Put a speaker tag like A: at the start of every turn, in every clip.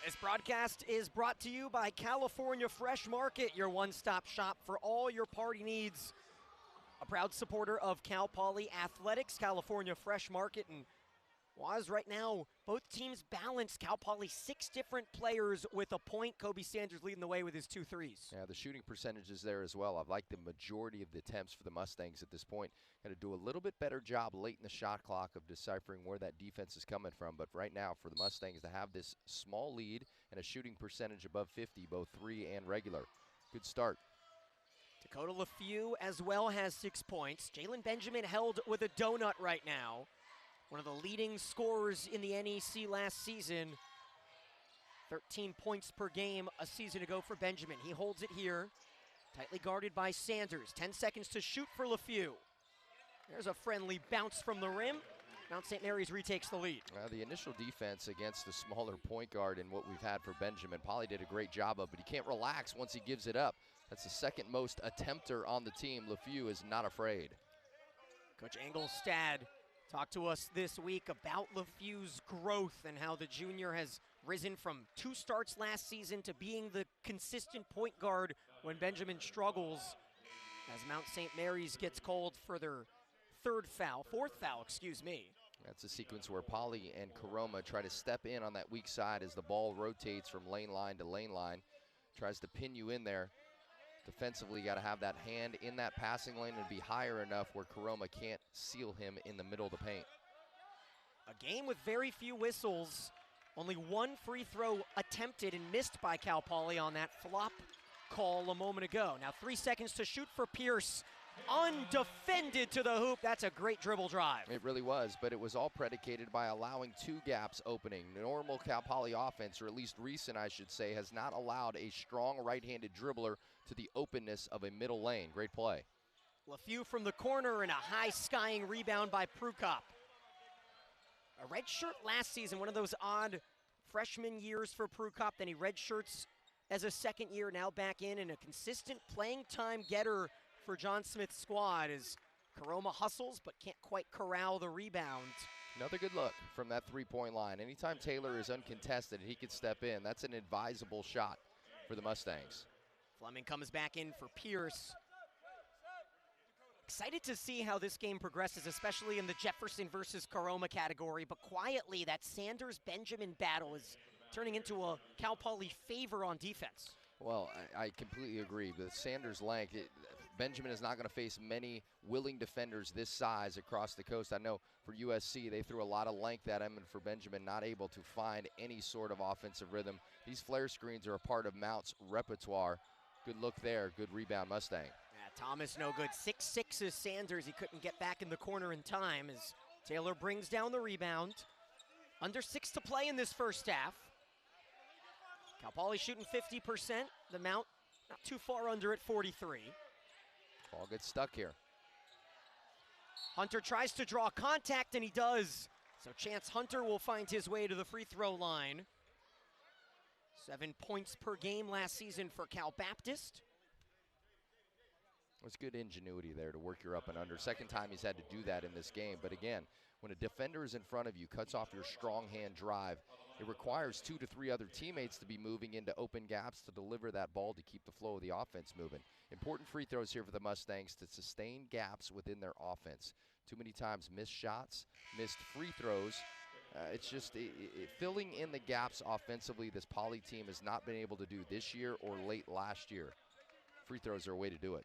A: This broadcast is brought to you by California Fresh Market, your one-stop shop for all your party needs. A proud supporter of Cal Poly Athletics, California Fresh Market, and Woz, right now, both teams balance. Cal Poly 6 different players with a point. Kobe Sanders leading the way with his 2 threes.
B: Yeah, the shooting percentage is there as well. I've liked the majority of the attempts for the Mustangs at this point. Got to do a little bit better job late in the shot clock of deciphering where that defense is coming from. But right now, for the Mustangs to have this small lead and a shooting percentage above 50, both 3 and regular. Good start.
A: Dakota LaFew as well has 6 points. Jalen Benjamin held with a donut right now. One of the leading scorers in the NEC last season. 13 points per game a season ago for Benjamin. He holds it here. Tightly guarded by Sanders. 10 seconds to shoot for LaFew. There's a friendly bounce from the rim. Mount St. Mary's retakes the lead.
B: The initial defense against the smaller point guard and what we've had for Benjamin, Poly did a great job of, but he can't relax once he gives it up. That's the second most attempter on the team. LaFew is not afraid.
A: Coach Engelstad talked to us this week about LaFew's growth and how the junior has risen from 2 starts last season to being the consistent point guard when Benjamin struggles, as Mount St. Mary's gets called for their fourth foul, excuse me.
B: That's a sequence where Poly and Karoma try to step in on that weak side as the ball rotates from lane line to lane line. Tries to pin you in there. Defensively, got to have that hand in that passing lane and be higher enough where Karoma can't seal him in the middle of the paint.
A: A game with very few whistles. Only 1 free throw attempted and missed by Cal Poly on that flop call a moment ago. Now 3 seconds to shoot for Pierce. Undefended to the hoop. That's a great dribble drive.
B: It really was, but it was all predicated by allowing 2 gaps opening. Normal Cal Poly offense, or at least recent I should say, has not allowed a strong right-handed dribbler to the openness of a middle lane. Great play.
A: LaFew from the corner and a high-skying rebound by Prukop. A red shirt last season, one of those odd freshman years for Prukop. Then he redshirts as a second year, now back in, and a consistent playing time getter for John Smith's squad as Karoma hustles but can't quite corral the rebound.
B: Another good look from that three-point line. Anytime Taylor is uncontested, he could step in. That's an advisable shot for the Mustangs.
A: Fleming comes back in for Pierce. Excited to see how this game progresses, especially in the Jefferson versus Karoma category, but quietly that Sanders-Benjamin battle is turning into a Cal Poly favor on defense.
B: Well, I completely agree. With Sanders' length, Benjamin is not going to face many willing defenders this size across the coast. I know for USC, they threw a lot of length at him, and for Benjamin, not able to find any sort of offensive rhythm. These flare screens are a part of Mount's repertoire. Good look there. Good rebound, Mustang.
A: Yeah, Thomas no good. 6'6" is Sanders. He couldn't get back in the corner in time as Taylor brings down the rebound. Under 6 to play in this first half. Cal Poly shooting 50%. The Mount not too far under at 43.
B: Ball gets stuck here.
A: Hunter tries to draw contact, and he does. So Chance Hunter will find his way to the free throw line. 7 points per game last season for Cal Baptist.
B: It was good ingenuity there to work your up and under. Second time he's had to do that in this game. But again, when a defender is in front of you, cuts off your strong hand drive, it requires 2 to 3 other teammates to be moving into open gaps to deliver that ball to keep the flow of the offense moving. Important free throws here for the Mustangs to sustain gaps within their offense. Too many times missed shots, missed free throws. It's just filling in the gaps offensively this Poly team has not been able to do this year or late last year. Free throws are a way to do it.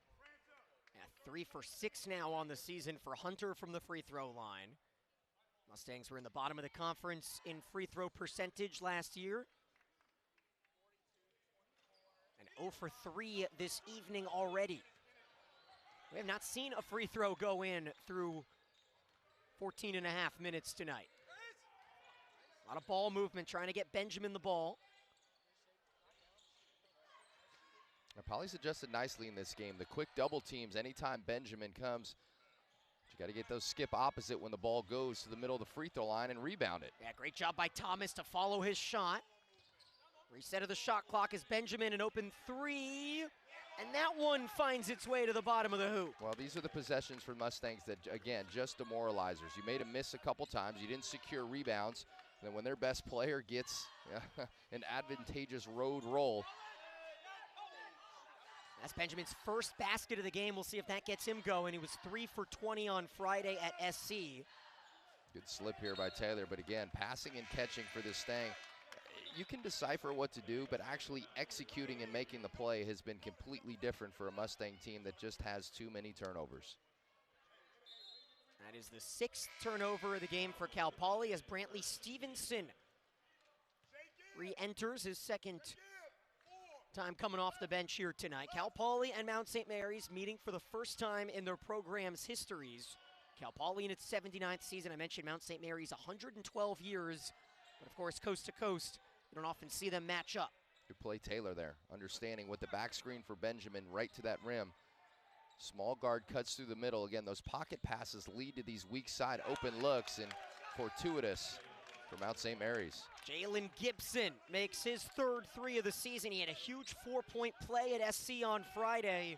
A: Yeah, 3 for 6 now on the season for Hunter from the free throw line. Mustangs were in the bottom of the conference in free throw percentage last year. And 0 for 3 this evening already. We have not seen a free throw go in through 14 and a half minutes tonight. A lot of ball movement, trying to get Benjamin the ball.
B: Now, Poly's adjusted nicely in this game. The quick double teams, anytime Benjamin comes, you got to get those skip opposite when the ball goes to the middle of the free throw line and rebound it.
A: Yeah, great job by Thomas to follow his shot. Reset of the shot clock is Benjamin, an open 3. And that one finds its way to the bottom of the hoop.
B: Well, these are the possessions for Mustangs that, again, just demoralizers. You made a miss a couple times. You didn't secure rebounds. And when their best player gets an advantageous road roll.
A: That's Benjamin's first basket of the game. We'll see if that gets him going. He was 3 for 20 on Friday at SC.
B: Good slip here by Taylor, but again, passing and catching for this Stang. You can decipher what to do, but actually executing and making the play has been completely different for a Mustang team that just has too many turnovers.
A: That is the 6th turnover of the game for Cal Poly as Brantley Stevenson re-enters his second time coming off the bench here tonight. Cal Poly and Mount St. Mary's meeting for the first time in their program's histories. Cal Poly in its 79th season. I mentioned Mount St. Mary's 112 years, but of course coast to coast, you don't often see them match up.
B: Good play Taylor there, understanding with the back screen for Benjamin right to that rim. Small guard cuts through the middle. Again, those pocket passes lead to these weak side open looks, and fortuitous for Mount St. Mary's.
A: Jalen Gibson makes his 3rd 3 of the season. He had a huge 4-point play at SC on Friday.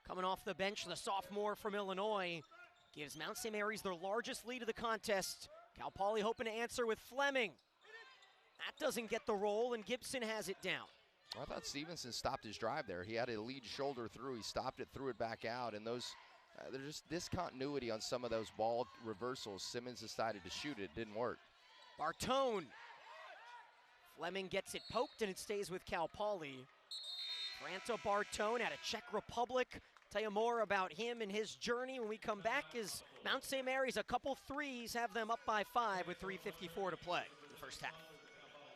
A: Coming off the bench, the sophomore from Illinois gives Mount St. Mary's their largest lead of the contest. Cal Poly hoping to answer with Fleming. That doesn't get the roll, and Gibson has it down.
B: I thought Stevenson stopped his drive there. He had a lead shoulder through. He stopped it, threw it back out, and those there's just discontinuity on some of those ball reversals. Simmons decided to shoot it. It didn't work.
A: Bartone. Fleming gets it poked, and it stays with Cal Poly. Franto Bartone out of Czech Republic. Tell you more about him and his journey when we come back as Mount St. Mary's, a couple threes, have them up by 5 with 3:54 to play in the first half.